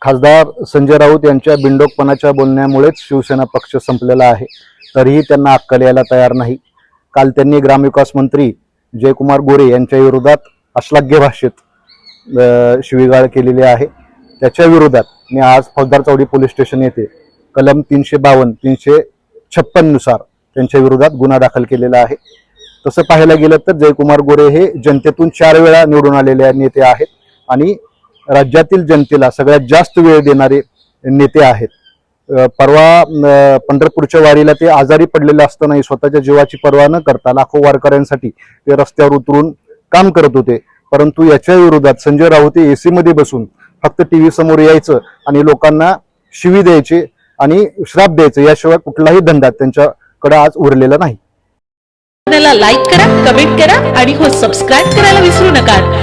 खासदार संजय राऊत यांच्या बिंडोकपणाच्या बोलण्यामुळेच शिवसेना पक्ष संपलेला आहे, तरीही त्यांना अक्कल यायला तयार नाही। काल त्यांनी ग्रामविकास मंत्री जयकुमार गोरे यांच्या विरोधात अश्लाघ्य भाषेत शिवीगाळ केलेली आहे। त्याच्या विरोधात मी आज फौजदार चौडी पोलीस स्टेशन येथे कलम 352 356 नुसार त्यांच्या विरोधात गुन्हा दाखल केलेला आहे। तसं पाहायला गेलं तर जयकुमार गोरे हे जनतेतून 4 वेळा निवडून आलेले नेते आहेत आणि राज्यातील जनतेला सगळ्यात जास्त वेळ देणारे नेते आहेत। परवा पंढरपूरच्या वारीला ते आजारी पडलेले असतानाही स्वतःच्या जीवाची पर्वा न करता लाखो वारकऱ्यांसाठी ते रस्त्यावर उतरून काम करत होते। परंतु याच्या विरोधात संजय राऊत एसी मध्ये बसून फक्त टीव्ही समोर यायचं आणि लोकांना शिवी द्यायचे आणि श्राप द्यायचे, याशिवाय कुठलाही धंदा त्यांच्याकडे आज उरलेला नाही। लाईक करा, कमेंट करा आणि हो सबस्क्राइब करायला विसरू नका।